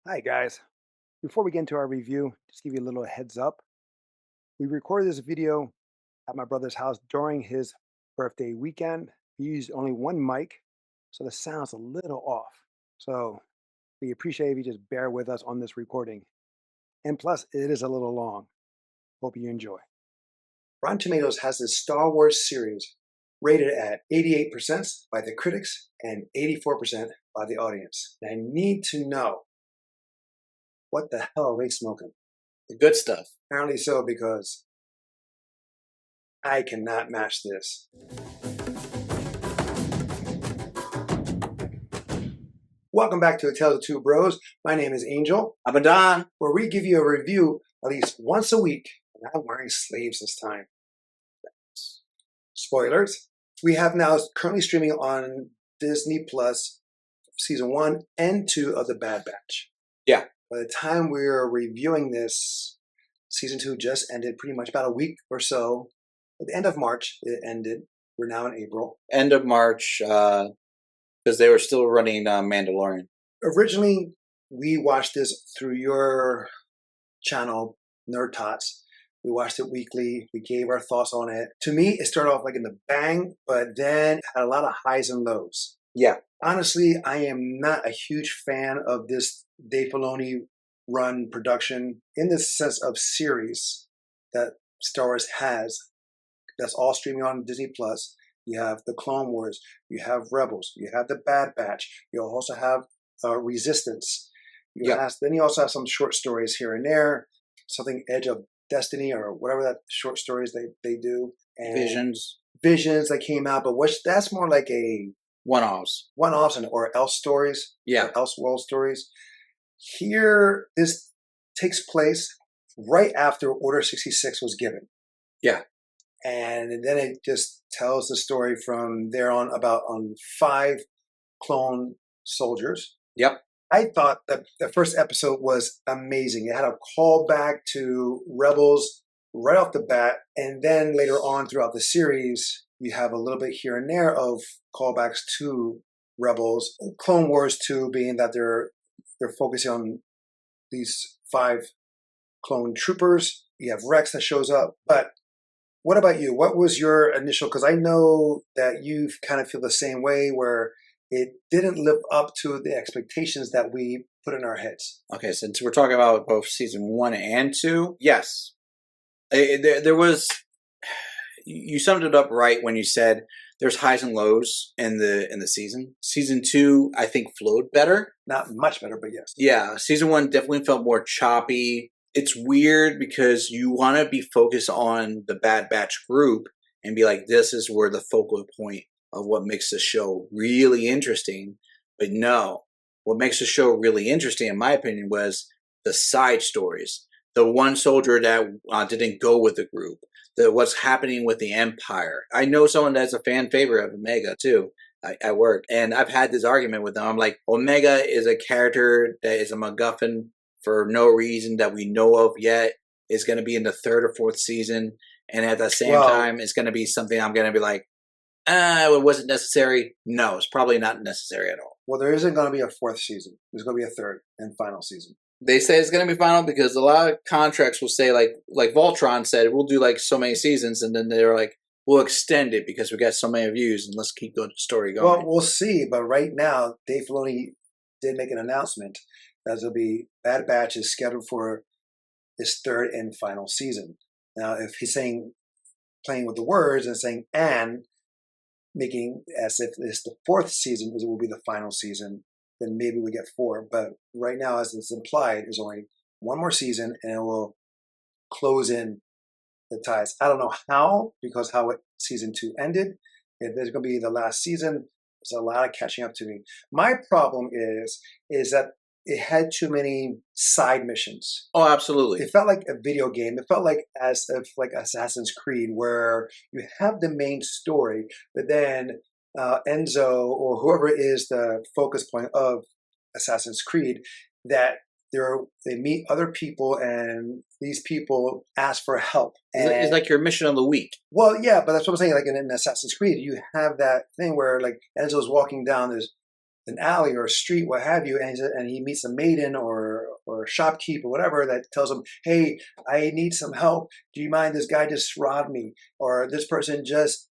Hi, guys. Before we get into our review, just give you a little heads up. We recorded this video at my brother's house during his birthday weekend. We used only one mic, so the sound's a little off. So we appreciate if you just bear with us on this recording. And plus, it is a little long. Hope you enjoy. Rotten Tomatoes has this Star Wars series rated at 88% by the critics and 84% by the audience. And I need to know, what the hell are they smoking? The good stuff. Apparently so, because I cannot match this. Welcome back to A Tale of Two Bros. My name is Angel, I'm Adan. where we give you a review at least once a week. And I'm wearing sleeves this time. Spoilers. We have now currently streaming on Disney Plus season 1 and 2 of The Bad Batch. Yeah. By the time we're reviewing this, season 2 just ended pretty much about a week or so. At the end of March, it ended. We're now in April. End of March, because they were still running Mandalorian. Originally, we watched this through your channel, Nerd Tots. We watched it weekly. We gave our thoughts on it. To me, it started off like in the bang, but then had a lot of highs and lows. Yeah. Honestly, I am not a huge fan of this Dave Filoni run production in the sense of series that Star Wars has. That's all streaming on Disney Plus. You have the Clone Wars. You have Rebels. You have the Bad Batch. You also have Resistance. Then you also have some short stories here and there. Something Edge of Destiny or whatever that short stories they do. And Visions that came out, but that's more like a One-offs or else stories. Yeah. Or Elseworld stories. Here, this takes place right after Order 66 was given. Yeah. And then it just tells the story from there on about 5 clone soldiers. Yep. I thought that the first episode was amazing. It had a callback to Rebels right off the bat. And then later on throughout the series, you have a little bit here and there of callbacks to Rebels. Clone Wars 2 being that they're focusing on these 5 clone troopers. You have Rex that shows up. But what about you? What was your initial, because I know that you kind of feel the same way, where it didn't live up to the expectations that we put in our heads. Okay, since we're talking about both season 1 and 2, yes. There was, you summed it up right when you said there's highs and lows in the season. Season 2, I think, flowed better. Not much better, but yes. Yeah, season 1 definitely felt more choppy. It's weird because you want to be focused on the Bad Batch group and be like, this is where the focal point of what makes the show really interesting. But no, what makes the show really interesting, in my opinion, was the side stories. The one soldier that didn't go with the group. What's happening with the Empire. I know someone that's a fan favorite of Omega, too, at work. And I've had this argument with them. I'm like, Omega is a character that is a MacGuffin for no reason that we know of yet. Is going to be in the 3rd or 4th season. And at the same time, it's going to be something I'm going to be like, it wasn't necessary. No, it's probably not necessary at all. Well, there isn't going to be a 4th season. There's going to be a 3rd and final season. They say it's going to be final because a lot of contracts will say, like Voltron said, we'll do like so many seasons, and then they're like, we'll extend it because we got so many views, and let's keep the story going. Well, we'll see. But right now, Dave Filoni did make an announcement that there'll be Bad Batch is scheduled for his 3rd and final season. Now, if he's saying, playing with the words and saying and, making as if it's the 4th season, because it will be the final season, then maybe we get 4. But right now, as it's implied, there's only one more season, and it will close in the ties. I don't know how, because how season 2 ended. If there's going to be the last season, there's a lot of catching up to me. My problem is that it had too many side missions. Oh, absolutely. It felt like a video game. It felt like as if like Assassin's Creed, where you have the main story, but then Enzo or whoever is the focus point of Assassin's Creed, that they meet other people and these people ask for help. And, it's like your mission of the week. Well, yeah, but that's what I'm saying. Like in Assassin's Creed, you have that thing where like Enzo's walking down this an alley or a street, what have you, and he meets a maiden or a shopkeep or whatever that tells him, "Hey, I need some help. Do you mind? This guy just robbed me, or this person just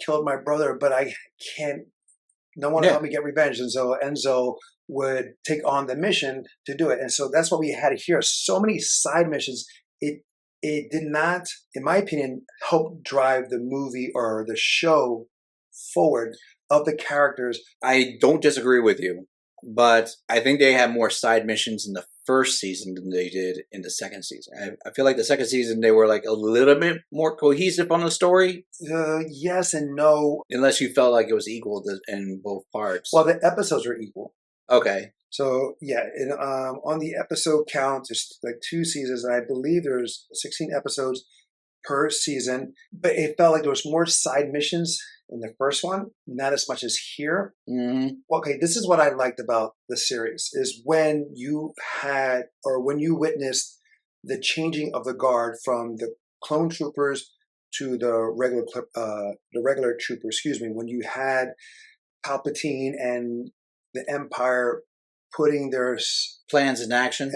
killed my brother, but I can't. No one help me get revenge." And so Enzo would take on the mission to do it, and so that's what we had here. So many side missions. It did not, in my opinion, help drive the movie or the show forward of the characters. I don't disagree with you, but I think they had more side missions in the first season than they did in the second season. I feel like the second season they were like a little bit more cohesive on the story. Yes and no. Unless you felt like it was equal in both parts. Well, the episodes were equal. Okay. So yeah, on the episode count, there's like 2 seasons, and I believe there's 16 episodes per season. But it felt like there was more side missions in the first one, not as much as here. Mm-hmm. Okay, this is what I liked about the series is when you witnessed the changing of the guard from the clone troopers to the regular troopers. Excuse me, when you had Palpatine and the Empire putting their plans in action.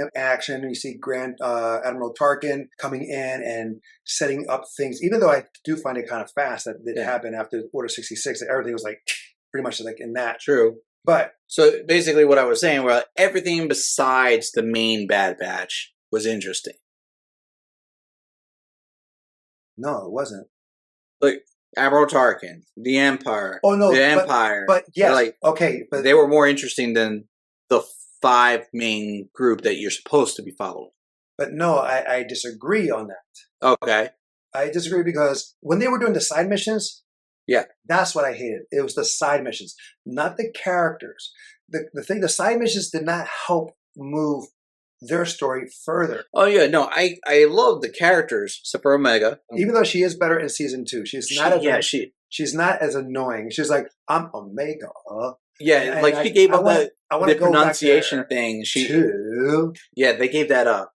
You see Grand Admiral Tarkin coming in and setting up things. Even though I do find it kind of fast that it happened after Order 66, that everything was like pretty much like in that. True. But so basically, what I was saying, well, everything besides the main Bad Batch was interesting. No, it wasn't. Like Admiral Tarkin, the Empire. Oh no, the Empire. But yes, like, okay, but they were more interesting than the 5 main group that you're supposed to be following. But no, I disagree on that. Okay. I disagree because when they were doing the side missions, that's what I hated. It was the side missions, not the characters. The side missions did not help move their story further. Oh yeah, no, I love the characters, except for Omega. Even though she is better in season 2, she's not as annoying. She's like, I'm Omega. Yeah, like she gave up the pronunciation thing. Yeah, they gave that up.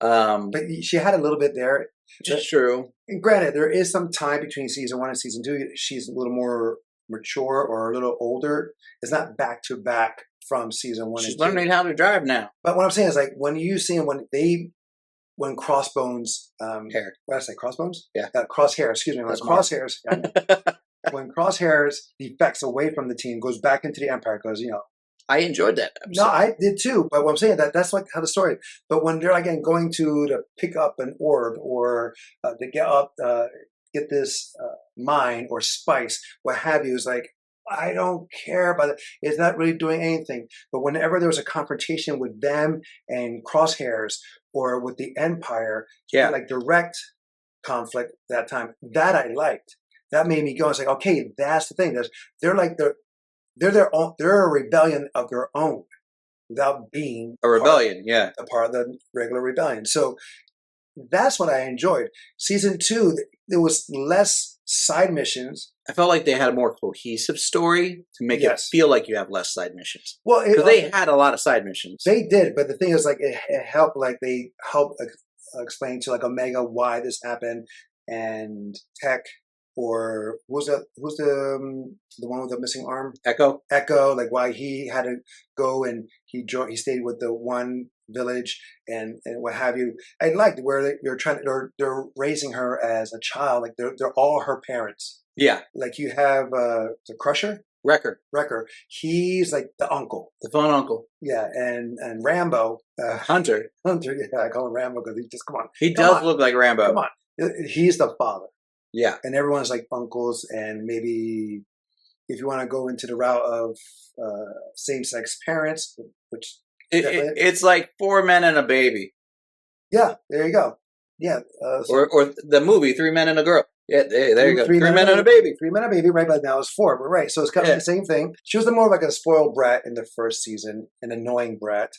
But she had a little bit there. It's true. And granted, there is some time between season 1 and season 2. She's a little more mature or a little older. It's not back to back from season 1 She's and 2. learning how to drive now. But what I'm saying is, like, when you see them, when Crossbones, what did I say, Crossbones? Yeah. Crosshairs, excuse me. When Crosshairs defects away from the team, goes back into the Empire, because, I enjoyed that episode. No, I did too. But what I'm saying, that's like how the story. But when they're again going to pick up an orb or to get this mine or spice, what have you, is like, I don't care about it. It's not really doing anything. But whenever there was a confrontation with them and Crosshairs or with the Empire, like direct conflict that time, that I liked. That made me go. It's like, okay, that's the thing. They're a rebellion of their own without being a rebellion, a part of the regular rebellion. So that's what I enjoyed. Season 2, there was less side missions. I felt like they had a more cohesive story to make it feel like you have less side missions. Well, because they had a lot of side missions. They did, but the thing is, like, it helped. Like, they helped explain to like Omega why this happened, and Tech. Or who's the one with the missing arm? Echo, like why he had to go and he stayed with the one village and what have you. I liked where they're raising her as a child, like they're all her parents. Yeah, like you have the Crusher, Wrecker. He's like the uncle, the fun uncle. Yeah, and Rambo, Hunter. Yeah, I call him Rambo because he does look like Rambo. Come on, he's the father. Yeah. And everyone's like uncles, and maybe if you want to go into the route of same-sex parents, which it's like 4 men and a baby. Yeah, there you go. Yeah. Or the movie 3 Men and a Girl. Yeah, there you go. 3 men and a baby. 3 men and a baby, right? But now it's 4, but right. So it's kind of the same thing. She was more like a spoiled brat in the first season, an annoying brat.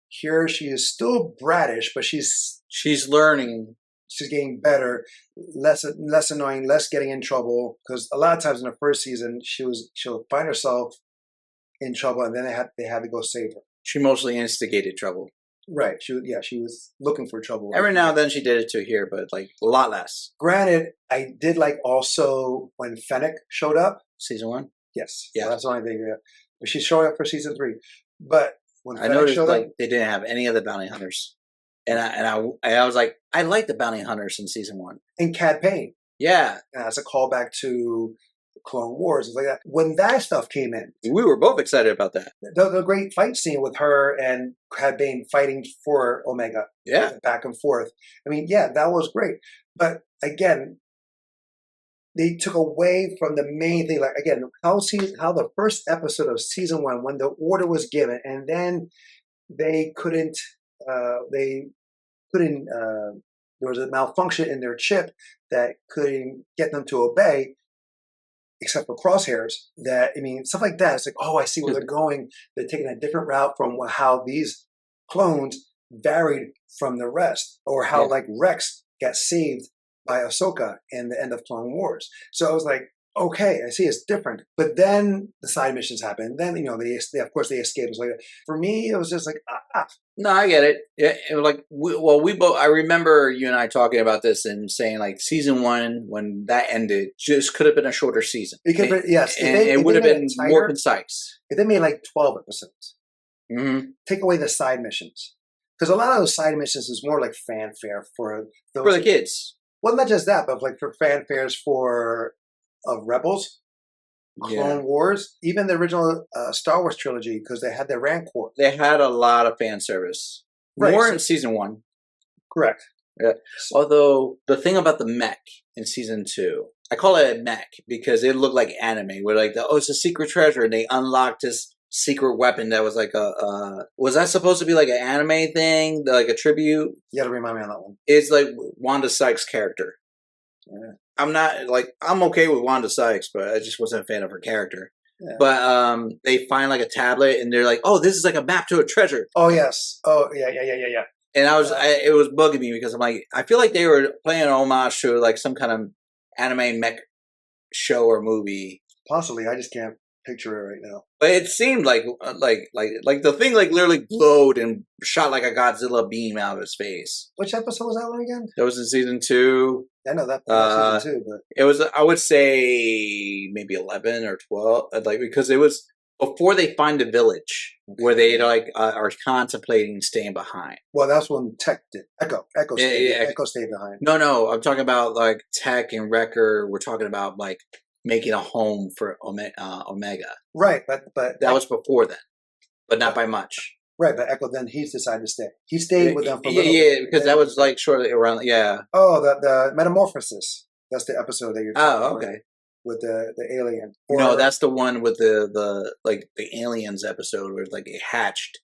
Here she is still bratish, but she's learning. She's getting better, less annoying, less getting in trouble. Because a lot of times in the first season, she'll find herself in trouble, and then they had to go save her. She mostly instigated trouble. Right. She was looking for trouble. Every now and then she did it too here, but like a lot less. Granted, I did like also when Fennec showed up. Season 1? Yes. Yeah. Well, that's the only thing. She's showing up for season 3. But when I Fennec noticed showed like up, they didn't have any of the bounty hunters, and I was like, I like the bounty hunters in season 1. and Cad Bane, Yeah, as a callback to Clone Wars, and like that. When that stuff came in, we were both excited about that. the great fight scene with her and Cad Bane fighting for Omega, Yeah, back and forth. I mean, yeah, that was great. But again, they took away from the main thing. Like again, how the first episode of season 1, when the order was given, and then they couldn't. They couldn't. There was a malfunction in their chip that couldn't get them to obey, except for crosshairs. That, I mean, stuff like that. It's like, oh, I see where they're going. They're taking a different route from how these clones varied from the rest, or how like Rex got saved by Ahsoka in the end of Clone Wars. So I was like, okay, I see it's different. But then the side missions happen. Then, you know, they of course they escape. It was like, for me, it was just like, no, I get it. Yeah, it was like, we both. I remember you and I talking about this and saying like season 1 when that ended just could have been a shorter season. Yes, and it would have been more concise. If they made like 12 episodes, Mm-hmm. take away the side missions, because a lot of those side missions is more like fanfare for those, For the kids. Well, not just that, but like for fanfares for Rebels, Clone Wars, even the original Star Wars trilogy, because they had the Rancor. They had a lot of fan service. Right, More in season 1. Correct. Yeah. Although the thing about the mech in season 2, I call it a mech because it looked like anime. Where like, it's a secret treasure, and they unlocked this secret weapon that was like was that supposed to be like an anime thing, like a tribute? You got to remind me on that one. It's like Wanda Sykes' character. Yeah. I'm okay with Wanda Sykes, but I just wasn't a fan of her character. Yeah. But they find like a tablet, and they're like, "Oh, this is like a map to a treasure." Oh yes. Oh yeah. And it was bugging me because I'm like, I feel like they were playing an homage to like some kind of anime mech show or movie. Possibly, I just can't picture it right now. But it seemed like the thing like literally glowed and shot like a Godzilla beam out of his face. Which episode was that one again? That was in season 2. I know that was season 2, but it was, I would say maybe 11 or 12, like, because it was before they find the village where they like are contemplating staying behind. Well, that's when Tech did. Echo stayed behind. No, I'm talking about like Tech and Wrecker. We're talking about like making a home for Omega. Right, but that was before then, but not by much. Right, but Echo then he's decided to stay. He stayed with them for a little bit. Yeah, because that was like shortly around. Yeah. Oh, the Metamorphosis. That's the episode that you're talking about. Okay. With the alien. No, that's the one with the like the aliens episode where like it hatched.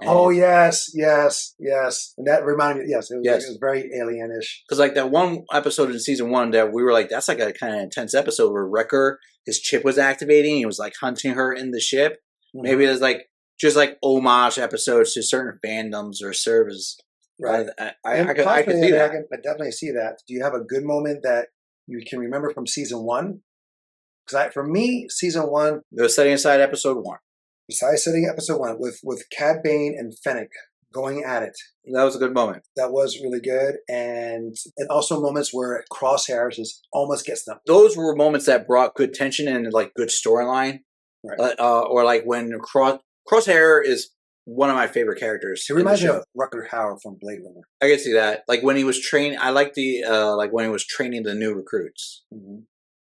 Oh yes. And that reminded me. Yes, it was very alienish. Because like that one episode in season 1 that we were like, that's like a kind of intense episode where Wrecker, his chip was activating. He was like hunting her in the ship. Mm-hmm. Maybe there's like just like homage episodes to certain fandoms or servers. Right. I can see that. I definitely see that. Do you have a good moment that you can remember from season 1? Because for me, season 1, it was setting aside episode 1. Besides setting episode 1 with Cad Bane and Fennec going at it. That was a good moment. That was really good. And also moments where Crosshairs almost gets them. Those were moments that brought good tension and like good storyline. Right. Or like when Crosshair is one of my favorite characters. It reminds me of Rutger Hauer from Blade Runner. I can see that. Like when he was training, I like the like when he was training the new recruits. Mm-hmm.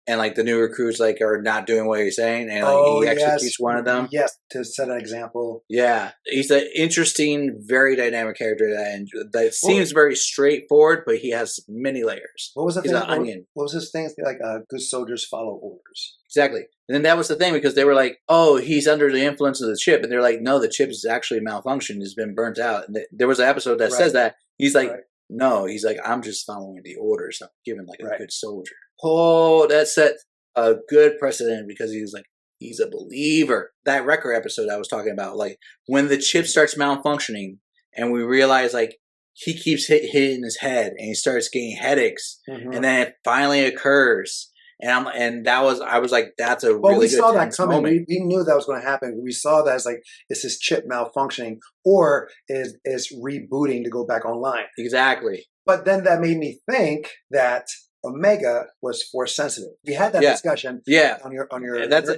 And like the new recruits like are not doing what he's saying, and like he executes one of them. Yes, to set an example. Yeah, he's an interesting, very dynamic character that seems very straightforward, but he has many layers. What was the thing? He's an onion. What was his thing? Like good soldiers follow orders. Exactly. And then that was the thing because they were like, "Oh, he's under the influence of the chip," and they're like, "No, the chip is actually malfunctioned. It's been burnt out." And there was an episode that says that. He's like, "No, he's like, I'm just following the orders. I'm giving like a good soldier." Oh, that set a good precedent because he's a believer. That Wrecker episode I was talking about, like when the chip starts malfunctioning and we realize like he keeps hitting his head and he starts getting headaches, and then it finally occurs. And I was like, that's a really we good saw that coming. Moment. We knew that was going to happen. We saw that as like, is this chip malfunctioning or is rebooting to go back online? Exactly. But then that made me think that Omega was force sensitive. We had that discussion on your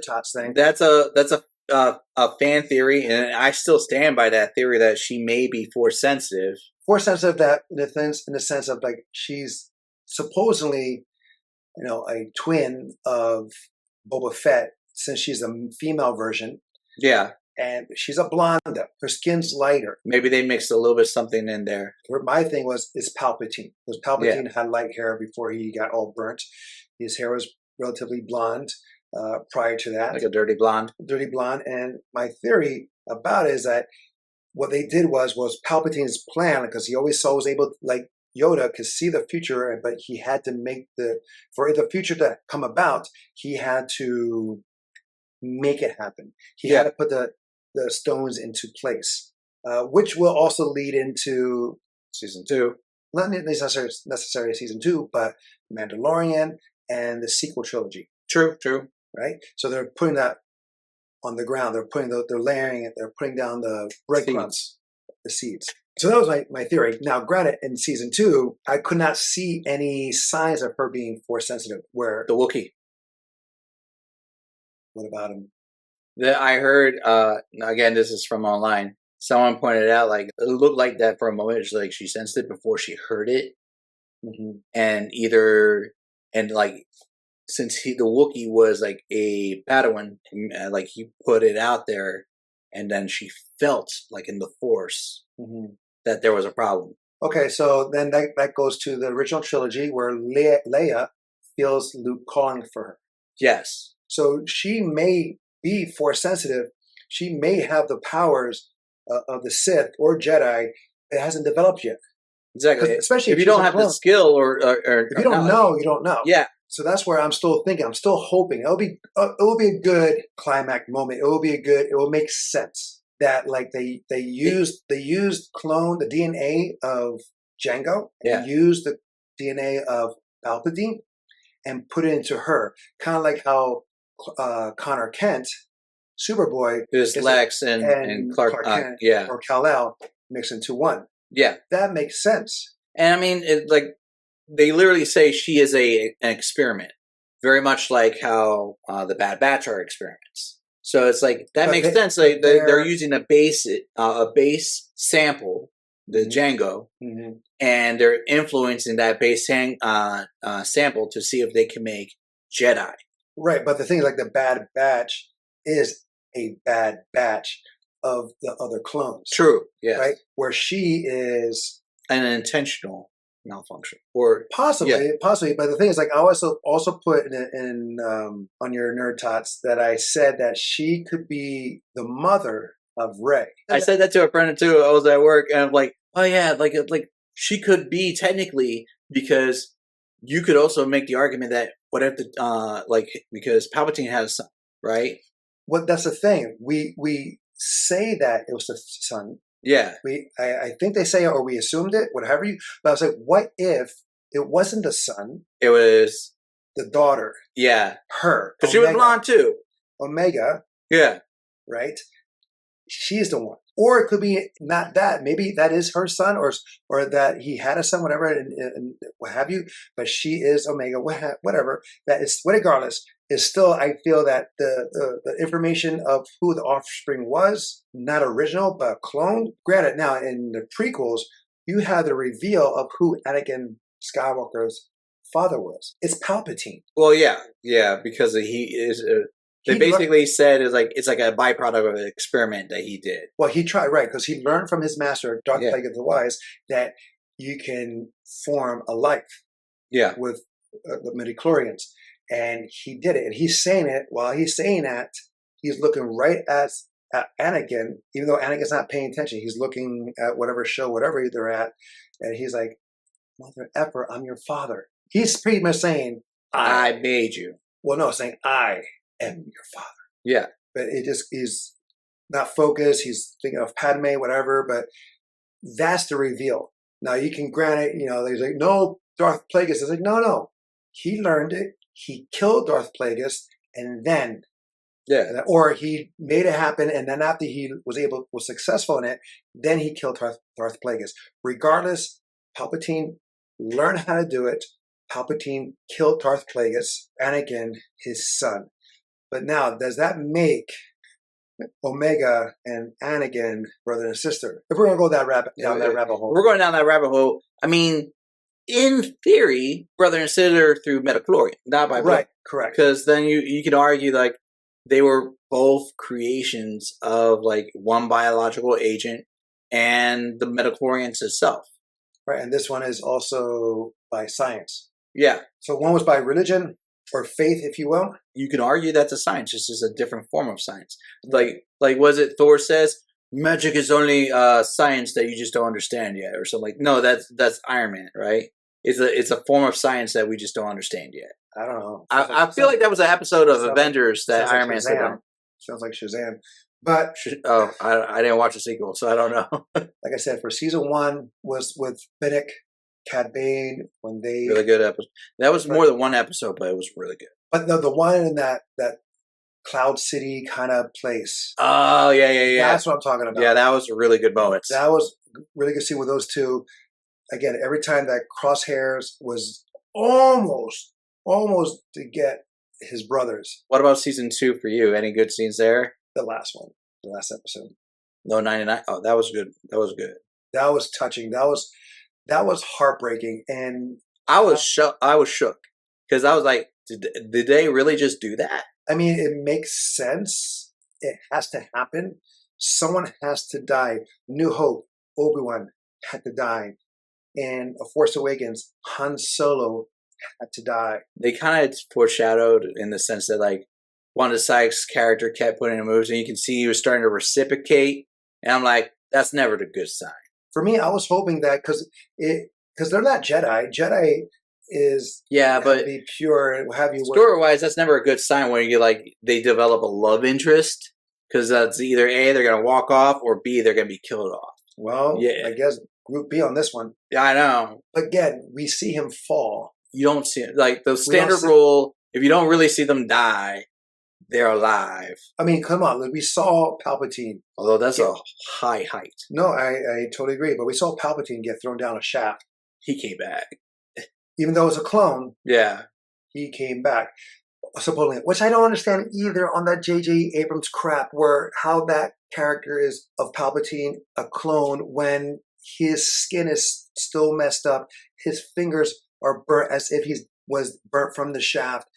tots thing. That's a a fan theory, and I still stand by that theory that she may be force sensitive. Force sensitive that in the sense of like she's supposedly, a twin of Boba Fett since she's a female version. Yeah. And she's a blonde. Her skin's lighter. Maybe they mixed a little bit of something in there. My thing is Palpatine. Because Palpatine had light hair before he got all burnt. His hair was relatively blonde prior to that. Like a dirty blonde. Dirty blonde. And my theory about it is that what they did was Palpatine's plan, because he always was able to, like Yoda, could see the future, but he had to for the future to come about, he had to make it happen. He had to put the stones into place, which will also lead into season 2. Not necessarily season 2, but Mandalorian and the sequel trilogy. True. Right? So they're putting that on the ground. They're layering it. They're putting down the breadcrumbs, the seeds. So that was my theory. Now, granted, in season 2, I could not see any signs of her being force sensitive. Where the Wookiee. What about him? I heard, again, this is from online. Someone pointed out, like, it looked like that for a moment. It's like she sensed it before she heard it. Mm-hmm. And like, since the Wookiee was like a Padawan, like he put it out there, and then she felt like in the Force that there was a problem. Okay, so then that goes to the original trilogy where Leia feels Luke calling for her. Yes. So she may be force sensitive. She may have the powers of the Sith or Jedi. It hasn't developed yet. Exactly. Especially if you don't have the skill or if you don't know, you don't know. Yeah. So that's where I'm still thinking. I'm still hoping it will be a good climax moment. It will make sense that like they used clone the DNA of Jango. Yeah. And used the DNA of Palpatine and put it into her, kind of like how Connor Kent, Superboy, is Lex and Clark Kent, or Kal-El mixed into one. Yeah, that makes sense. And I mean, they literally say she is an experiment, very much like how the Bad Batch are experiments. So it's like that makes sense. They're using a base sample, the Jango, and they're influencing that base sample to see if they can make Jedi. Right, but the thing is, like, the Bad Batch is a bad batch of the other clones. True, yes. Right? Where she is an intentional malfunction. Or possibly. But the thing is, like, I also put in on your Nerd Tots that I said that she could be the mother of Rey. I said that to a friend too. I was at work, and I'm like, oh yeah, like she could be technically, because you could also make the argument that what if because Palpatine has a son, right? Well, that's the thing. We say that it was the son. Yeah. I think they say it, or we assumed it, whatever but I was like, what if it wasn't the son? It was the daughter. Yeah. Her. Because she was blonde too. Omega. Yeah. Right? She's the one. Or it could be not that. Maybe that is her son, or that he had a son, whatever, and what have you. But she is Omega, whatever. That is, regardless, is still, I feel that the information of who the offspring was, not original, but cloned. Granted, now in the prequels, you have the reveal of who Anakin Skywalker's father was. It's Palpatine. Well, yeah, because he is. They basically said it's like a byproduct of an experiment that he did. Well, he tried, right, because he learned from his master, Darth Plagueis the Wise, that you can form a life with the midichlorians. And he did it. And he's saying it, while he's saying that, he's looking right at Anakin, even though Anakin's not paying attention. He's looking at whatever show, whatever they're at, and he's like, mother effer, I'm your father. He's pretty much saying, I made you. Well, no, saying, I am your father. Yeah. But he's not focused. He's thinking of Padme, whatever, but that's the reveal. Now you can grant it, there's like, no, Darth Plagueis. It's like, no. He learned it. He killed Darth Plagueis, and then, or he made it happen, and then after he was successful in it, then he killed Darth Plagueis. Regardless, Palpatine learned how to do it. Palpatine killed Darth Plagueis, Anakin, his son. But now, does that make Omega and Anakin, brother and sister. If we're gonna go down that rabbit hole, we're going down that rabbit hole. I mean, in theory, brother and sister through metachlorian, not by blood. right? Correct. Because then you can argue like they were both creations of like one biological agent and the metachlorians itself. Right, and this one is also by science. Yeah. So one was by religion or faith, if you will. You can argue that's a science, just as a different form of science. Like was it Thor says, magic is only science that you just don't understand yet, or something like. No, that's Iron Man, right? It's a form of science that we just don't understand yet. I don't know. I feel like that was an episode of Avengers that Iron Man said. Sounds like Shazam. But I didn't watch the sequel, so I don't know. Like I said, for season 1 was with Finnick, Cad Bane, when they really good episode. That was more than one episode, but it was really good. But the one in that Cloud City kind of place. Oh yeah. That's what I'm talking about. Yeah, that was a really good moment. That was really good to see with those two. Again, every time that Crosshairs was almost to get his brothers. What about season 2 for you? Any good scenes there? The last one, the last episode. No, 99. Oh, that was good. That was good. That was touching. That was heartbreaking. And I was shook because I was like, did they really just do that? I mean, it makes sense. It has to happen. Someone has to die. New Hope, Obi-Wan had to die. In A Force Awakens, Han Solo had to die. They kind of foreshadowed in the sense that like Wanda Sykes' character kept putting in moves, and you can see he was starting to reciprocate. And I'm like, that's never the good sign. For me, I was hoping that because they're not Jedi. Jedi is but be pure and have you story-wise. That's never a good sign when you like they develop a love interest, because that's either A, they're gonna walk off, or B, they're gonna be killed off. Well, I guess Group B on this one. Yeah, I know. Again, we see him fall. You don't see it. Like the standard rule, if you don't really see them die, they're alive. I mean, come on. We saw Palpatine. Although that's a high height. No, I totally agree. But we saw Palpatine get thrown down a shaft. He came back. Even though it was a clone. Yeah. He came back. Supposedly. Which I don't understand either on that J.J. Abrams crap where how that character is of Palpatine, a clone, when his skin is still messed up. His fingers are burnt as if he was burnt from the shaft.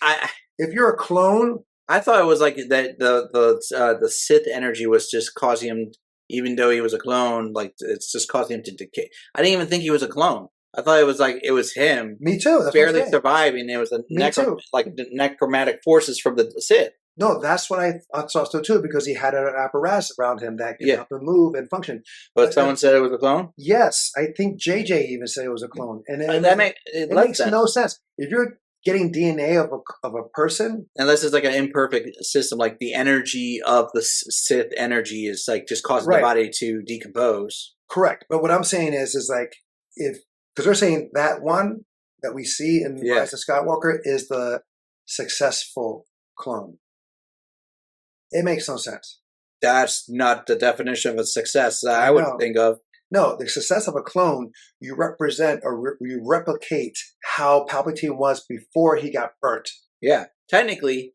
If you're a clone... I thought it was like that the Sith energy was just causing him, even though he was a clone, like it's just causing him to decay. I didn't even think he was a clone. I thought it was like it was him. Me too. That's barely surviving. It was the necromantic forces from the Sith. No, that's what I saw so too, because he had an apparatus around him that could help him move and function. But someone said it was a clone? Yes. I think JJ even said it was a clone. And it makes no sense. If you're getting DNA of a person, unless it's like an imperfect system, like the energy of the Sith energy is like just causing the body to decompose. Correct. But what I'm saying is like, because they're saying that one that we see in Rise of Skywalker is the successful clone. It makes no sense. That's not the definition of a success that I would think of. No, the success of a clone, you represent or you replicate how Palpatine was before he got burnt. Yeah. Technically,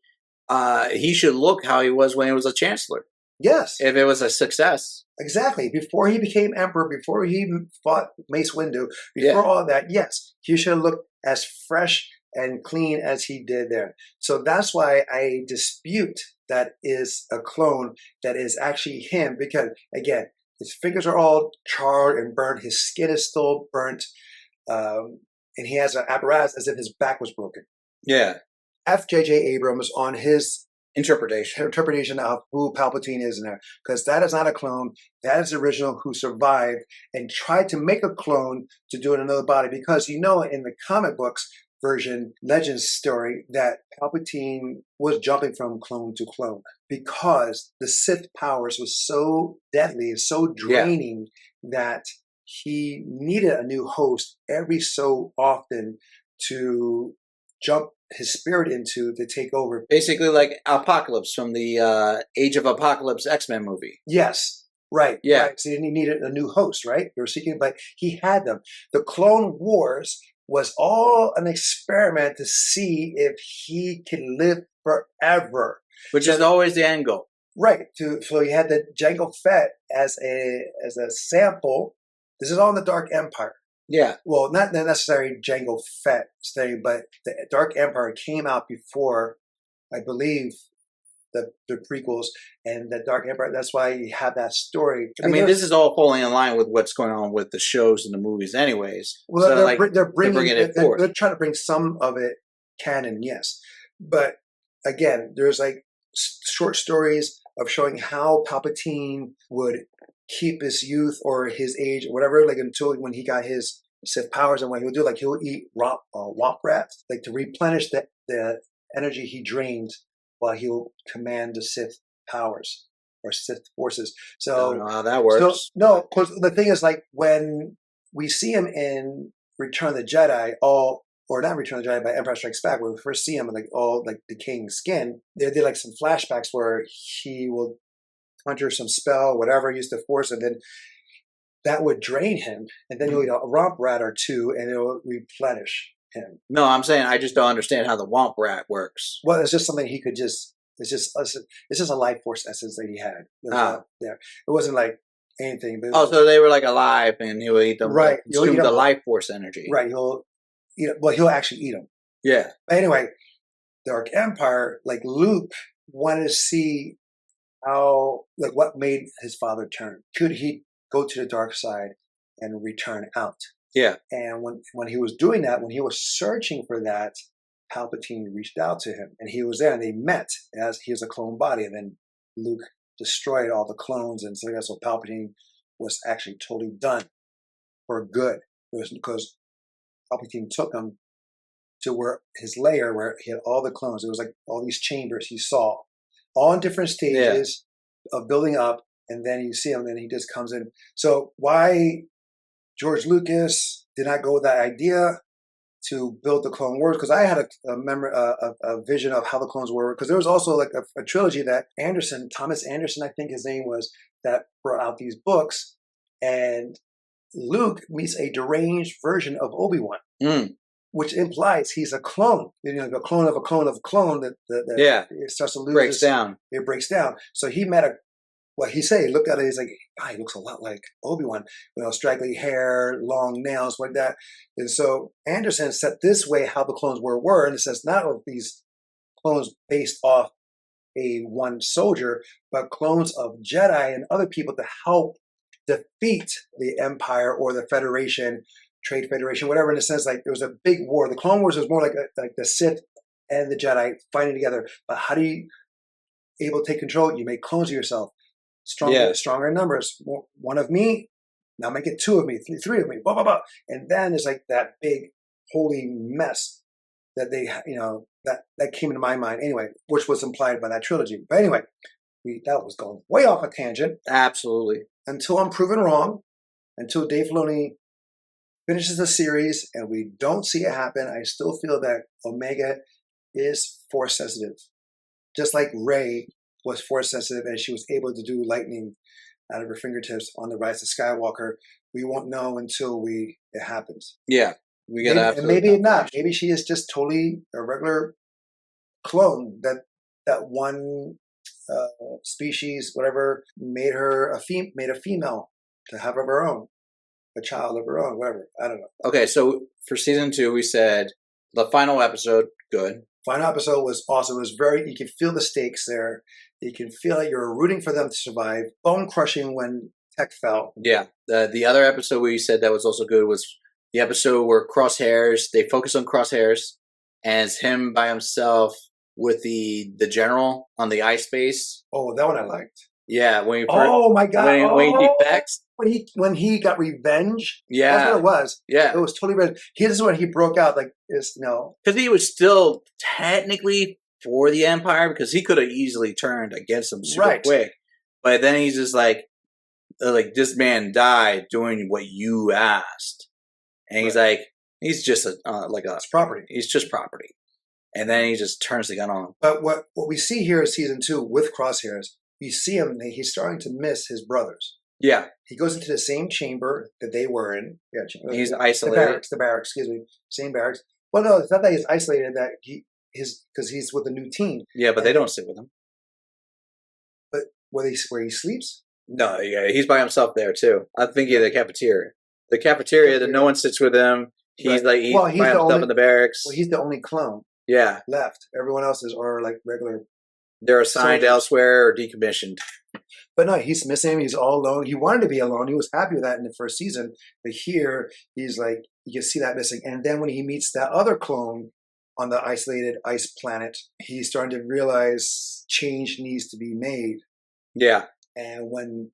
he should look how he was when he was a chancellor. Yes. If it was a success. Exactly. Before he became emperor, before he fought Mace Windu, before all that, yes, he should look as fresh and clean as he did there. So that's why I dispute that is a clone that is actually him, because again, his fingers are all charred and burnt. His skin is still burnt. And he has an apparatus as if his back was broken. Yeah. J.J. Abrams on his interpretation of who Palpatine is in there. Because that is not a clone. That is the original who survived and tried to make a clone to do it in another body. Because in the comic books version, Legends story, that Palpatine was jumping from clone to clone because the Sith powers was so deadly and so draining that he needed a new host every so often to jump his spirit into to take over. Basically like Apocalypse from the Age of Apocalypse X-Men movie. Yes. Right. Yeah. Right. So he needed a new host, right? They were seeking, but he had them. The Clone Wars was all an experiment to see if he can live forever. Which is always the end goal. Right. So he had the Jango Fett as a sample. This is all in the Dark Empire. Yeah. Well, not necessarily Jango Fett study, but the Dark Empire came out before, I believe, the prequels and the Dark Empire. That's why you have that story. I mean, this is all falling in line with what's going on with the shows and the movies, anyways. Well, so, they're bringing it forth. They're trying to bring some of it canon, yes, but again, there's like short stories of showing how Palpatine would keep his youth or his age or whatever, like until when he got his Sith powers, and what he would do, like he would eat womp rats, like to replenish the energy he drained while he will command the Sith powers or Sith forces. So I don't know how that works. So, no, because the thing is, like when we see him in Return of the Jedi, or not Return of the Jedi, but Empire Strikes Back, where we first see him like all like decaying skin, they did like some flashbacks where he will conjure some spell, whatever, use the Force, and then that would drain him, and then he'll eat a romp rat or two, and it'll replenish him. No, I'm saying I just don't understand how the womp rat works. Well, it's just something he could just. It's just a life force essence that he had. There, it wasn't like anything. But so they were like alive, and he would eat them. Right, consume the life force energy. Right, he'll actually eat them. Yeah. But anyway, Dark Empire, like Luke wanted to see how, like, what made his father turn. Could he go to the dark side and return out? Yeah. And when he was doing that, when he was searching for that, Palpatine reached out to him, and he was there, and they met as he was a clone body, and then Luke destroyed all the clones, and so Palpatine was actually totally done for good. It was because Palpatine took him to where his lair, where he had all the clones. It was like all these chambers he saw, all in different stages of building up, and then you see him, and he just comes in. So why George Lucas did not go with that idea to build the Clone Wars? Because I had a vision of how the clones were. Because there was also like a trilogy that Thomas Anderson, I think his name was, that brought out these books, and Luke meets a deranged version of Obi-Wan, which implies he's a clone. A clone of a clone of a clone that it starts to lose. It breaks down. So he met he looked at it, he's like, he looks a lot like Obi-Wan, straggly hair, long nails, like that. And so Anderson set this way how the clones were, and it says not of these clones based off one soldier, but clones of Jedi and other people to help defeat the Empire or the Federation, Trade Federation, whatever. In a sense, like there was a big war. The Clone Wars was more like the Sith and the Jedi fighting together. But how do you able to take control? You make clones of yourself. Stronger in numbers. One of me, now make it two of me, three of me, blah, blah, blah. And then it's like that big holy mess that they, that came into my mind anyway, which was implied by that trilogy. But anyway, that was going way off a tangent. Absolutely. Until I'm proven wrong, until Dave Filoni finishes the series and we don't see it happen, I still feel that Omega is Force sensitive. Just like Rey was Force sensitive and she was able to do lightning out of her fingertips on the Rise of Skywalker. We won't know until it happens. Yeah. We get and maybe not. Maybe she is just totally a regular clone that one species, whatever, made her a female to have of her own, a child of her own, whatever. I don't know. Okay, so for season 2, we said the final episode, good. Final episode was awesome. It was you can feel the stakes there. You can feel like you're rooting for them to survive. Bone crushing when Tech fell. Yeah. The other episode we said that was also good was the episode where they focus on Crosshairs, and it's him by himself with the general on the ice base. Oh, that one I liked. Yeah. Oh my God. When he defects. When he got revenge. Yeah. That's what it was. Yeah. It was totally revenge. This is when he broke out. Like, because he was still technically for the Empire, because he could have easily turned against them super quick. But then he's just like this man died doing what you asked. And he's like, he's just it's property. He's just property. And then he just turns the gun on. But what we see here in season 2 with Crosshairs, you see him, he's starting to miss his brothers. Yeah. He goes into the same chamber that they were in. Yeah, he's isolated. The barracks, excuse me. Same barracks. Well, no, it's not that he's isolated, that because he's with a new team. Yeah, but they don't sit with him. But where he sleeps. No, yeah, he's by himself there too. I'm thinking of the cafeteria. The cafeteria that no one sits with him. He's Right. he's Well, he's by the himself only- in the barracks. Well, he's the only clone Yeah, left. Everyone else are like regular. they're assigned soldiers. elsewhere or decommissioned. But no, he's missing. He's all alone. He wanted to be alone. He was happy with that in the first season. But here, he's like, you can see that missing. And then when he meets that other clone on the isolated ice planet, he's starting to realize change needs to be made. Yeah, And when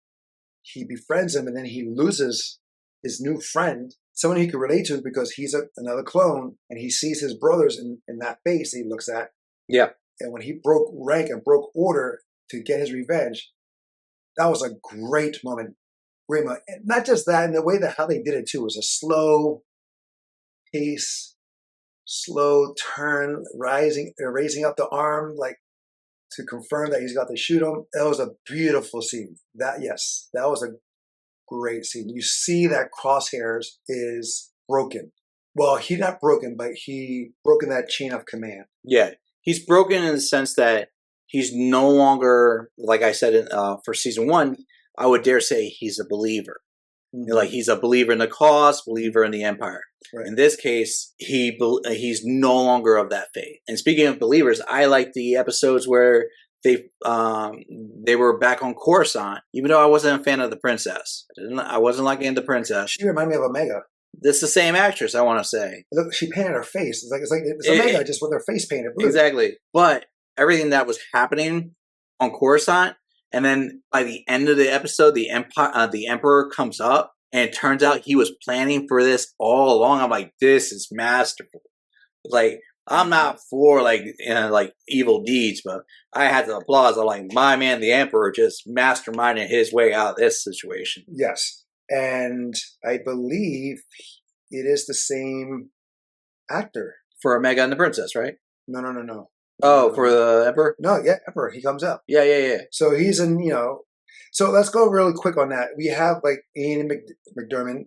he befriends him and then he loses his new friend, someone he could relate to because he's another clone, and he sees his brothers in that face he looks at. yeah. And when he broke rank and broke order to get his revenge, that was a great moment. Great moment. And not just that, and the way that how they did it too was a slow pace, slow turn, raising up the arm like to confirm that he's got to shoot him. That was a beautiful scene. That was a great scene. You see that Crosshairs is broken. Well, he's not broken, but he broken that chain of command. Yeah, he's broken in the sense that he's no longer, like I said for season 1, I would dare say he's a believer. Mm-hmm. Like he's a believer in the cause, believer in the empire. Right. In this case, he's no longer of that faith. And speaking of believers, I like the episodes where they were back on Coruscant, even though I wasn't a fan of the princess. I wasn't liking the princess. She reminded me of Omega. It's the same actress, I want to say. Look, she painted her face. It's Omega just with her face painted blue. Exactly. But everything that was happening on Coruscant, and then by the end of the episode, the Emperor comes up, and it turns out he was planning for this all along. I'm like, this is masterful. Like, I'm not for like evil deeds, but I had to applaud. I'm like, my man, the Emperor, just masterminding his way out of this situation. Yes, and I believe it is the same actor For Omega and the Princess, right? No. Oh, for the Emperor? No, yeah, Emperor. He comes up. Yeah. So he's in, So let's go really quick on that. We have like Ian McDermott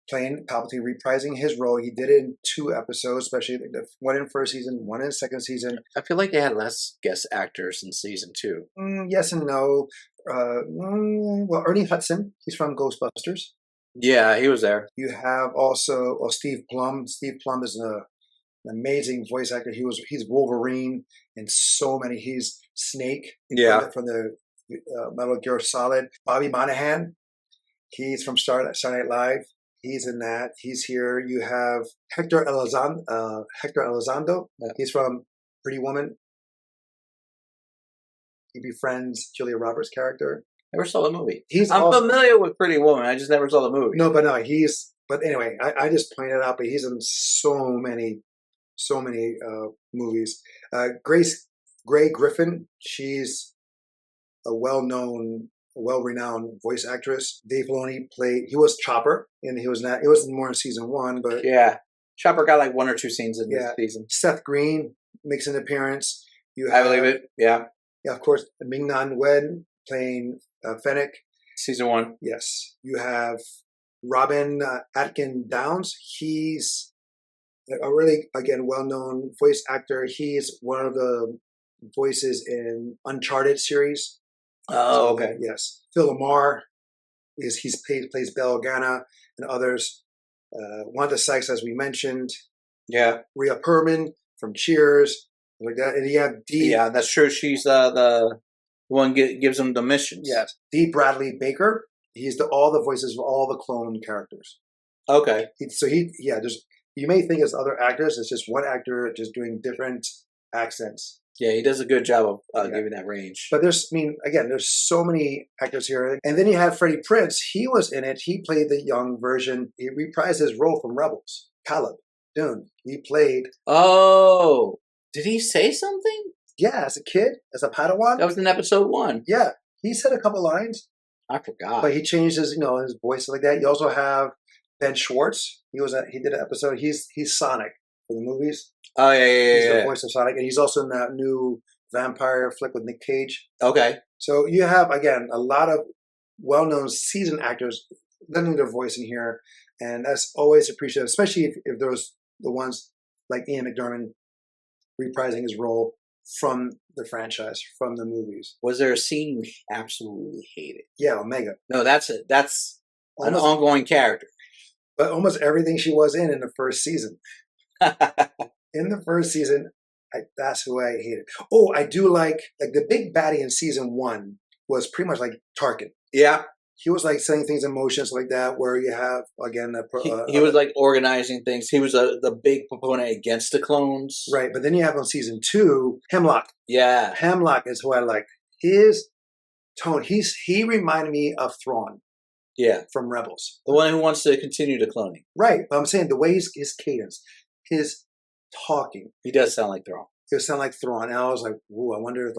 playing Palpatine, reprising his role. He did it in 2 episodes, especially one in first season, one in second season. I feel like they had less guest actors in season 2. Yes and no. Well, Ernie Hudson, he's from Ghostbusters. Yeah, he was there. You have also Steve Plum. Steve Plum is an amazing voice actor. He's Wolverine in so many. He's Snake. Yeah. From the Metal Gear Solid. Bobby Monahan. He's from Saturday Night Live. He's in that. He's here. You have Hector Elizondo. Yeah. He's from Pretty Woman. He befriends Julia Roberts' character. Never saw the movie. I'm familiar with Pretty Woman. I just never saw the movie. No. But anyway, I just pointed out, but he's in so many movies. Gray Griffin, she's a well-renowned voice actress. Dave Filoni he was Chopper, and it wasn't more in season 1, but yeah, Chopper got like 1 or 2 scenes in this season. Seth Green makes an appearance. I believe it. Yeah, of course, Ming-Na Wen playing Fennec. Season 1. Yes, you have Robin Atkin Downs. He's a really, again, well-known voice actor. He's one of the voices in Uncharted series. Oh, okay. Yes. Phil Lamar plays Bell Organa and others. Wanda Sykes, as we mentioned. Yeah. Rhea Perlman from Cheers, like that. And you have Dee. Yeah, that's true. She's the one gives them the missions. Yes. Dee Bradley Baker. He's all the voices of all the clone characters. Okay. You may think it's other actors. It's just one actor just doing different accents. Yeah, he does a good job of giving that range. But there's so many actors here. And then you have Freddie Prinze. He was in it. He played the young version. He reprised his role from Rebels. Caleb Dune. He played. Oh, did he say something? Yeah, as a kid, as a Padawan. That was in episode 1. Yeah, he said a couple lines. I forgot. But he changed his voice like that. You also have Ben Schwartz. He did an episode. He's Sonic for the movies. Oh yeah. He's the voice of Sonic, and he's also in that new vampire flick with Nick Cage. Okay. So you have again a lot of well-known seasoned actors lending their voice in here, and that's always appreciated, especially if there's the ones like Ian McDermott reprising his role. from the franchise, from the movies. Was there a scene you absolutely hated? Yeah, Omega. No, that's it. That's an Almost, ongoing character. but almost everything she was in the first season. In the first season, that's who I hated. Oh, I do like the big baddie in season 1 was pretty much like Tarkin. Yeah. He was like setting things in motion, stuff like that, where you have, again, He was like organizing things. He was the big proponent against the clones. Right, but then you have on season 2, Hemlock. Yeah. Hemlock is who I like. His tone, he reminded me of Thrawn. Yeah. From Rebels. The one who wants to continue the cloning. Right, but I'm saying the way his cadence, his talking. He does sound like Thrawn. It sound like Thrawn. And I was like, ooh, I wonder if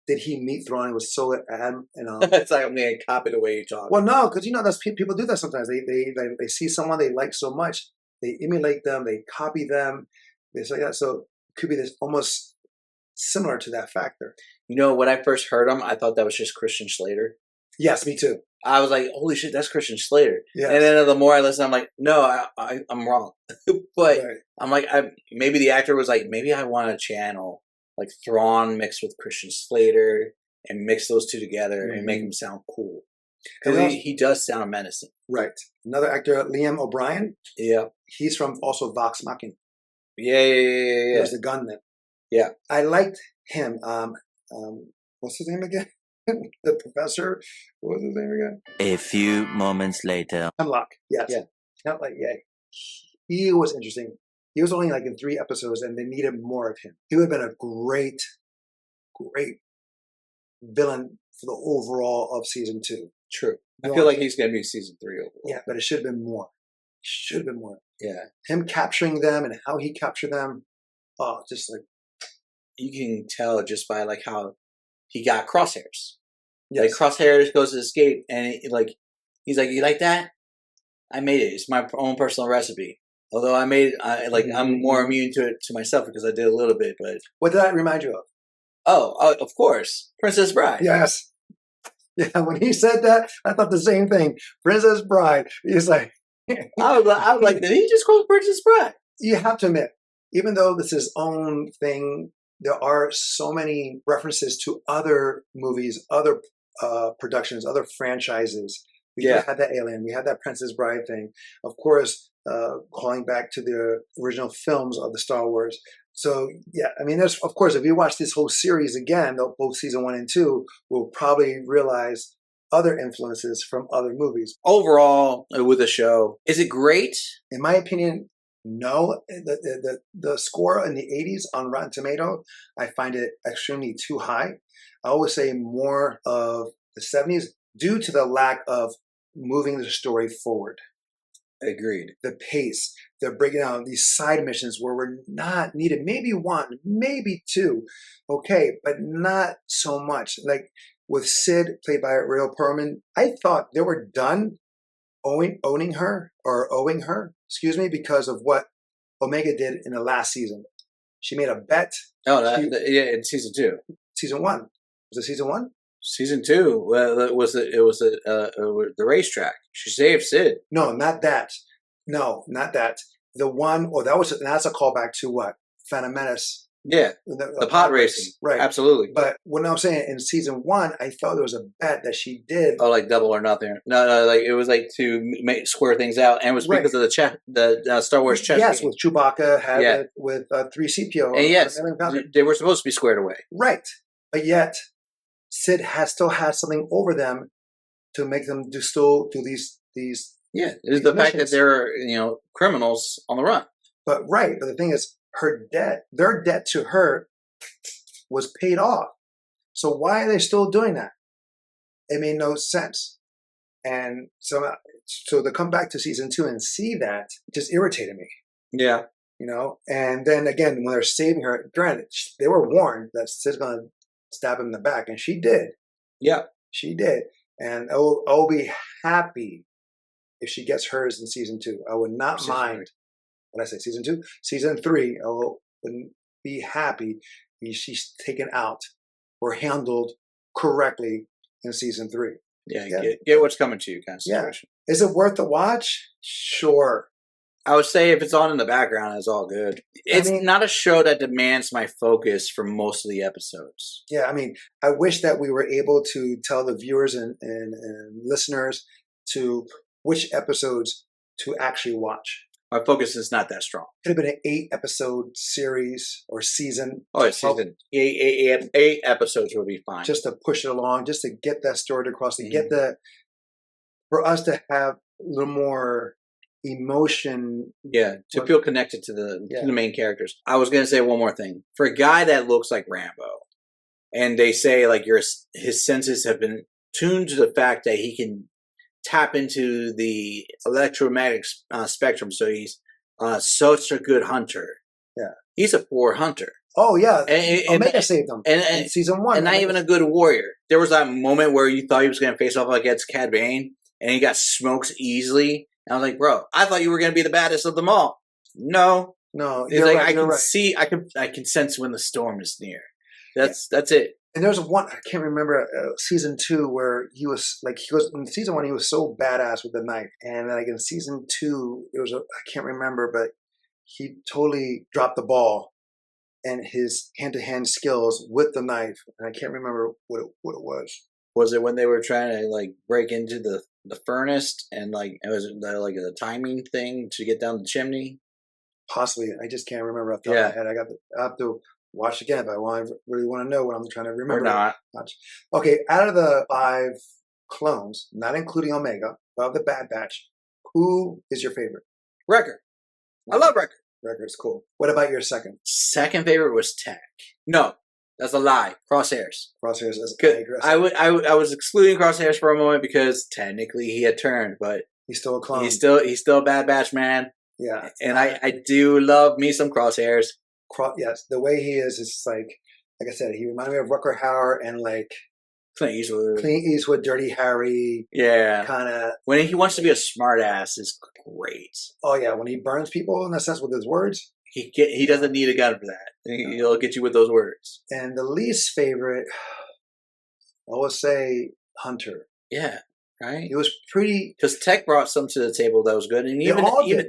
did he meet Thrawn? It was so, it's like I'm going to copy the way you talk. Well, no, because that's people do that sometimes. They see someone they like so much, they emulate them, they copy them. It's like that. So it could be this almost similar to that factor. When I first heard him, I thought that was just Christian Slater. Yes, me too. I was like, holy shit, that's Christian Slater. Yes. And then the more I listen, I'm like, no, I'm wrong. But right. I'm like, maybe the actor was like, maybe I want to channel like Thrawn mixed with Christian Slater and mix those two together and make him sound cool. Because he does sound menacing. Right. Another actor, Liam O'Brien. Yeah. He's from also Vox Machina. Yeah. There's the gunman. Yeah. I liked him. What's his name again? The professor. What was his name again? A few moments later. Hemlock. Yes. Yeah. Not like, yeah. He was interesting. He was only like in 3 episodes and they needed more of him. He would have been a great villain for the overall of season 2. True. I feel like he's going to be season 3 overall. Yeah, but it should have been more. Yeah. Him capturing them and how he captured them. Oh, just like. You can tell just by like how he got crosshairs. Yes. Like crosshairs goes to the skate and he's like, you like that? I made it. It's my own personal recipe. Although I made it, I'm more immune to it to myself because I did a little bit. But what did that remind you of? Oh, of course, Princess Bride. Yes. Yeah, when he said that, I thought the same thing. Princess Bride. He's like, I was like, did he just quote Princess Bride? You have to admit, even though this is his own thing, there are so many references to other movies, other productions, other franchises. We had that Alien, we had that Princess Bride thing. Of course, calling back to the original films of the Star Wars. So, yeah, I mean, there's, of course, if you watch this whole series again, both season 1 and 2, we'll probably realize other influences from other movies. Overall, with the show, is it great? In my opinion, no. The score in the 80s on Rotten Tomato, I find it extremely too high. I always say more of the 70s due to the lack of moving the story forward. Agreed. The pace, they're breaking down these side missions where we're not needed. Maybe 1, maybe 2. Okay, but not so much. Like with Sid, played by Rhea Perlman, I thought they were done owing her, because of what Omega did in the last season. She made a bet. Oh, in season 2. Season 1. Was it season 1? Season 2. Well, it was the racetrack. She saved Sid. No, not that. No, not that. The one, that's a callback to what? Phantom Menace. Yeah, the pod racing. Right. Absolutely. But what I'm saying, in season 1, I thought there was a bet that she did. Oh, like Double or Nothing. No, like it was like to square things out. And it was because of the Star Wars chess Yes, game. with Chewbacca, had it with 3CPO. And yes, they were supposed to be squared away. Right. But yet, Sid still has something over them to make them still do these. Yeah, it's the fact that they're criminals on the run. But the thing is, their debt to her was paid off. So why are they still doing that? It made no sense. And so to come back to season 2 and see that just irritated me. Yeah. And then again, when they're saving her, granted, they were warned that Sid's going to stab him in the back, and she did. Yeah. She did. And I'll be happy if she gets hers in season 2. I would not mind. When I say season 2, season 3, I wouldn't be happy if she's taken out or handled correctly in season 3. Yeah. Get what's coming to you kind of situation. Yeah. Is it worth the watch? Sure. I would say if it's on in the background, it's all good. It's not a show that demands my focus for most of the episodes. Yeah, I mean, I wish that we were able to tell the viewers and listeners to which episodes to actually watch. My focus is not that strong. Could have been an 8-episode series or season. Oh, it's season. 8 episodes would be fine. Just to push it along, just to get that story across, to get the, for us to have a little more emotion. Yeah, to feel connected to the main characters. I was going to say one more thing. For a guy that looks like Rambo, and they say like his senses have been tuned to the fact that he can tap into the electromagnetic spectrum, so he's such a good hunter. Yeah, he's a poor hunter. Oh yeah, Omega saved him in season 1, and not even a good warrior. There was that moment where you thought he was going to face off against Cad Bane, and he got smoked easily. And I was like, bro, I thought you were going to be the baddest of them all. No, it's like right, I can right. see, I can sense when the storm is near. That's it. And there's one, I can't remember, season 2 where he was in season 1 he was so badass with the knife, and like in season 2 it was I can't remember, but he totally dropped the ball and his hand-to-hand skills with the knife, and I can't remember what it was. Was it when they were trying to like break into the furnace and like it was like a timing thing to get down the chimney? Possibly, I just can't remember off the top of my head. I have to watch again, but I really want to know what I'm trying to remember. Or not. Okay, out of the 5 clones, not including Omega, but of the Bad Batch, who is your favorite? Wrecker. I love Wrecker. Wrecker's cool. What about your second? Second favorite was Tech. No, that's a lie. Crosshairs. Crosshairs is I was excluding Crosshairs for a moment because technically he had turned, but he's still a clone. He's still a Bad Batch man. Yeah, and I do love me some Crosshairs. Yes, the way he is like I said, he reminded me of Rutger Hauer and like Clint Eastwood, Dirty Harry. Yeah, kind of. When he wants to be a smartass, is great. Oh yeah, when he burns people in a sense with his words. He doesn't need a gun for that. He'll get you with those words. And the least favorite, I would say Hunter. Yeah, right. It was pretty because Tech brought some to the table that was good, and they all did.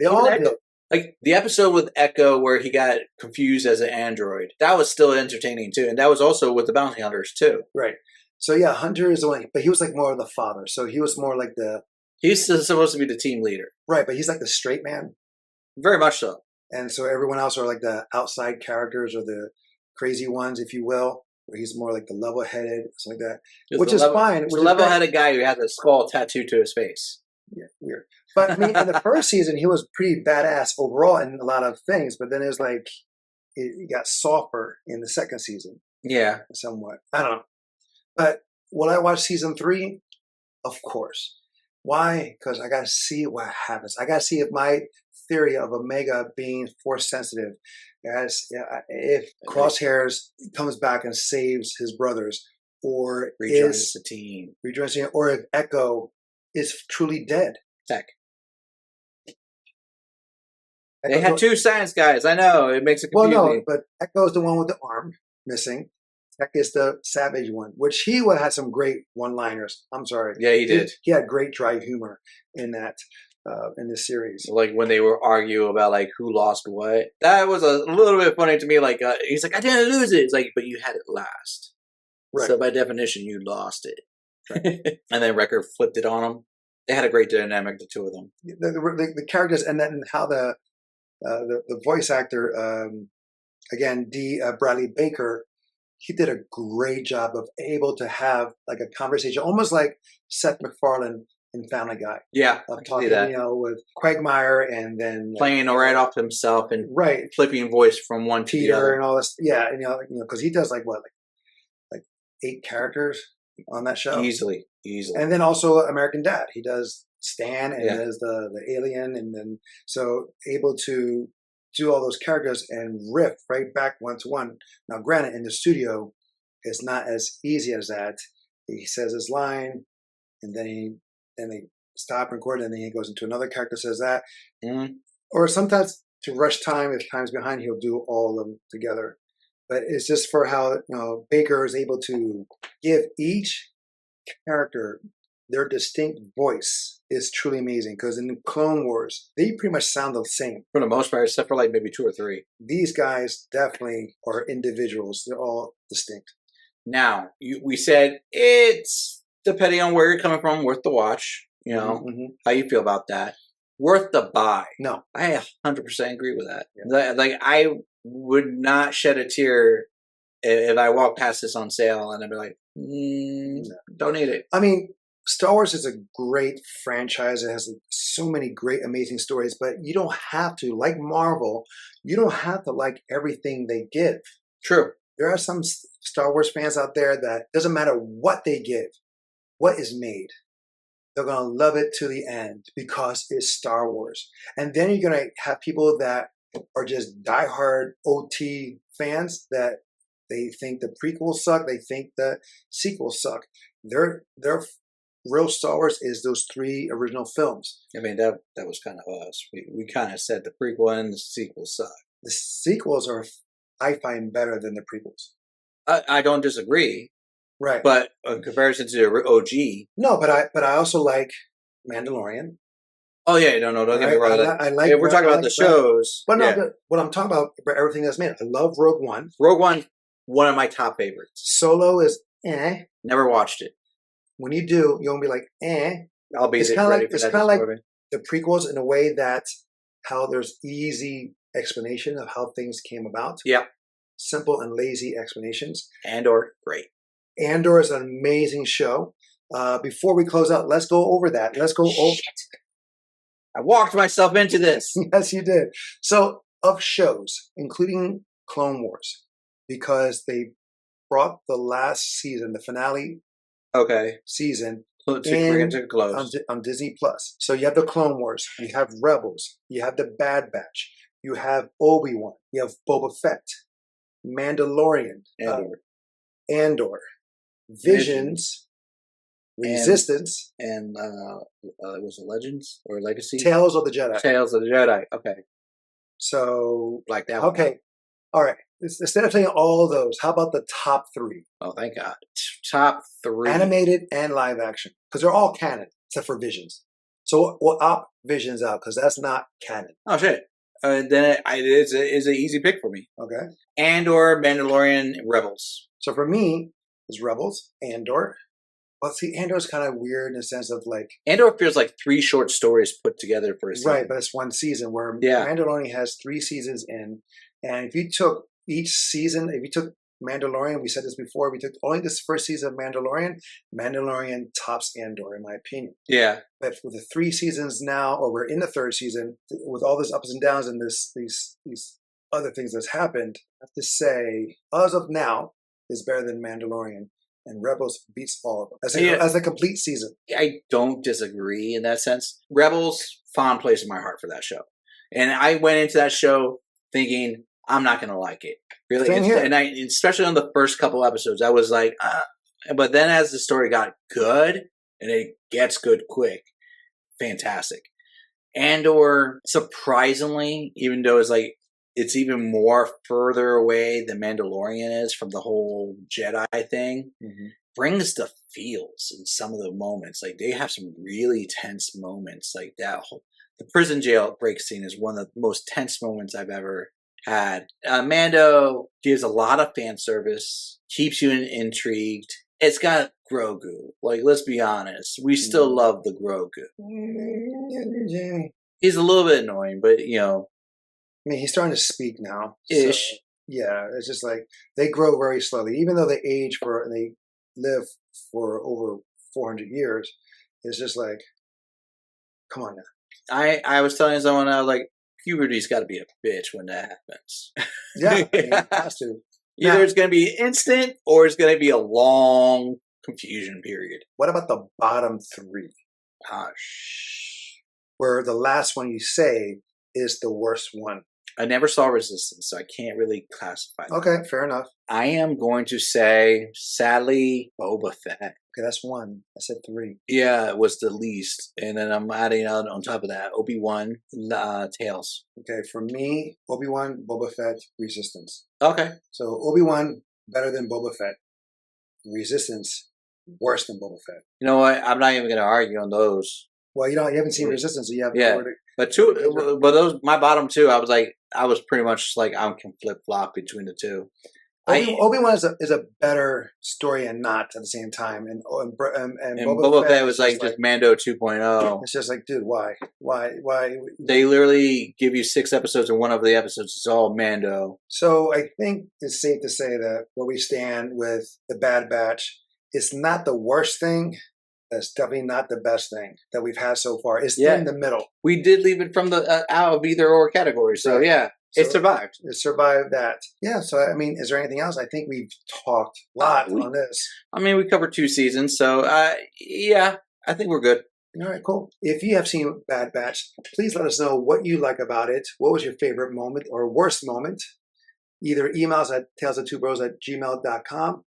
Like the episode with Echo where he got confused as an android, that was still entertaining too, and that was also with the bounty hunters too. Right. So yeah, Hunter is the one, but he was like more of the father. So he was more like he's supposed to be the team leader. Right, but he's like the straight man. Very much so. And so everyone else are like the outside characters or the crazy ones, if you will, where he's more like the level-headed, something like that, which is fine. He's a level-headed guy who has a skull tattooed to his face. Yeah, weird. But I mean, in the first season, he was pretty badass overall in a lot of things. But then it was like it got softer in the second season. Yeah, somewhat. I don't know. But will I watch season 3? Of course. Why? Because I got to see what happens. I got to see if my theory of Omega being force sensitive, if Crosshairs comes back and saves his brothers, or rejoins the team, or if Echo is truly dead. Tech. They had 2 science guys. I know it makes it confusing. Well, no, but Echo's the one with the arm missing. Tech is the savage one, which he would have had some great one-liners. I'm sorry. Yeah, he did. He had great dry humor in that. In this series, like when they were arguing about like who lost what, that was a little bit funny to me. Like he's like, I didn't lose it. It's like, but you had it last, right? So by definition, you lost it. Right. And then Wrecker flipped it on him. They had a great dynamic, the 2 of them. The characters, and then how the voice actor, again, Bradley Baker, he did a great job of able to have like a conversation, almost like Seth MacFarlane in Family Guy. Yeah, of talking, with Quagmire and then playing right off himself and flipping voice from one to the other and all this. Yeah, and because he does like 8 characters on that show easily. And then also American Dad, he does Stan and does the alien, and then so able to do all those characters and riff right back one to one. Now, granted, in the studio, it's not as easy as that. He says his line, and then they stop recording, and then he goes into another character, says that. Mm-hmm. Or sometimes to rush time, if time's behind, he'll do all of them together. But it's just for how Baker is able to give each character their distinct voice is truly amazing. Because in Clone Wars, they pretty much sound the same. For the most part, except for like maybe 2 or 3. These guys definitely are individuals. They're all distinct. Now, we said it's, depending on where you're coming from, worth the watch. You know, how you feel about that. Worth the buy. No. I 100% agree with that. Yeah. Like, I would not shed a tear if I walk past this on sale and I'd be like, don't need it. I mean, Star Wars is a great franchise. It has so many great, amazing stories, but you don't have to, like Marvel, you don't have to like everything they give. True. There are some Star Wars fans out there that doesn't matter what they give, what is made, they're going to love it to the end because it's Star Wars. And then you're going to have people that are just diehard OT fans that they think the prequels suck, they think the sequels suck. Their real Star Wars is those 3 original films. I mean, that was kind of us. We kind of said the prequel and the sequel suck. The sequels are, I find, better than the prequels. I don't disagree. Right. But in comparison to the OG. No, but I also like Mandalorian. Oh, yeah. No, don't get me wrong. I like. If we're talking about the shows. But no, what I'm talking about, everything that's made. I love Rogue One. Rogue One, one of my top favorites. Solo is eh. Never watched it. When you do, you'll be like eh. I'll be it's kind of like the prequels in a way that how there's easy explanation of how things came about. Yeah. Simple and lazy explanations. Andor, great. Andor is an amazing show. Before we close out, let's go over that. Let's go over. I walked myself into this. Yes, you did. So, of shows, including Clone Wars, because they brought the last season, the finale season, on Disney Plus. So you have the Clone Wars, you have Rebels, you have the Bad Batch, you have Obi-Wan, you have Boba Fett, Mandalorian, Andor, Visions, Resistance, and was it Legends or Legacy? Tales of the Jedi. Tales of the Jedi. Okay. So like that one. Okay. All right. Instead of saying all of those, how about the top 3? Oh, thank God. Top 3. Animated and live action. Because they're all canon, except for Visions. So we'll opt Visions out, because that's not canon. Oh, shit. Then it's an easy pick for me. Okay. Andor, Mandalorian, Rebels. So for me, it's Rebels, Andor. Well, see, Andor's kind of weird in the sense of like... Andor feels like 3 short stories put together for a season. Right, but it's one season, where Mandalorian has 3 seasons in. And if you took each season, if you took Mandalorian, we said this before, we took only this first season of Mandalorian tops Andor, in my opinion. Yeah. But with the 3 seasons now, or we're in the 3rd season, with all these ups and downs and these other things that's happened, I have to say, as of now, is better than Mandalorian. And Rebels beats all of them as a complete season. I don't disagree in that sense. Rebels, fond place in my heart for that show. And I went into that show thinking, I'm not going to like it. Really. And especially on the first couple episodes, I was like, but then as the story got good, and it gets good quick, fantastic. Andor, surprisingly, even though it's even more further away than Mandalorian is from the whole Jedi thing, brings the feels in some of the moments. Like, they have some really tense moments. Like the prison jail break scene is one of the most tense moments I've ever had. Mando gives a lot of fan service, keeps you intrigued. It's got Grogu. Like, let's be honest, we still love the Grogu. He's a little bit annoying, but I mean, he's starting to speak now. Ish. So, yeah, it's just like they grow very slowly. Even though they age and they live for over 400 years, it's just like, come on now. I was telling someone, I was like, puberty's got to be a bitch when that happens. Yeah, I mean, it has to. Either it's going to be instant or it's going to be a long confusion period. What about the bottom 3? Where the last one you say is the worst one. I never saw Resistance, so I can't really classify that. Okay, fair enough. I am going to say, sadly, Boba Fett. Okay, that's 1. I said 3. Yeah, it was the least. And then I'm adding on top of that, Obi-Wan, Tales. Okay, for me, Obi-Wan, Boba Fett, Resistance. Okay. So Obi-Wan, better than Boba Fett. Resistance, worse than Boba Fett. You know what? I'm not even going to argue on those. Well, you haven't seen Resistance, so you have Yeah. nowhere to. But those, my bottom two, I was pretty much like, I can flip flop between the two. Obi-Wan is a better story and not at the same time, and Boba Fett was like just Mando 2.0. It's just like, dude, why? They literally give you 6 episodes, and one of the episodes is all Mando. So I think it's safe to say that where we stand with the Bad Batch, it's not the worst thing. That's definitely not the best thing that we've had so far. It's in the middle. We did leave it from the out of either or category, so right. Yeah. So it survived. It survived that. Yeah, so I mean, is there anything else? I think we've talked a lot on this. I mean, we covered 2 seasons, so yeah, I think we're good. All right, cool. If you have seen Bad Batch, please let us know what you like about it. What was your favorite moment or worst moment? Either email us at talesoftvbros@gmail.com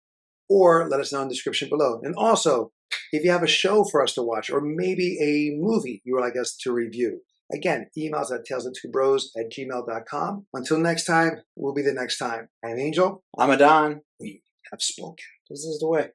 or let us know in the description below. And also, if you have a show for us to watch or maybe a movie you would like us to review, again, emails at talesoftvbros@gmail.com. Until next time, will be the next time. I'm Angel. I'm Adan. We have spoken. This is the way.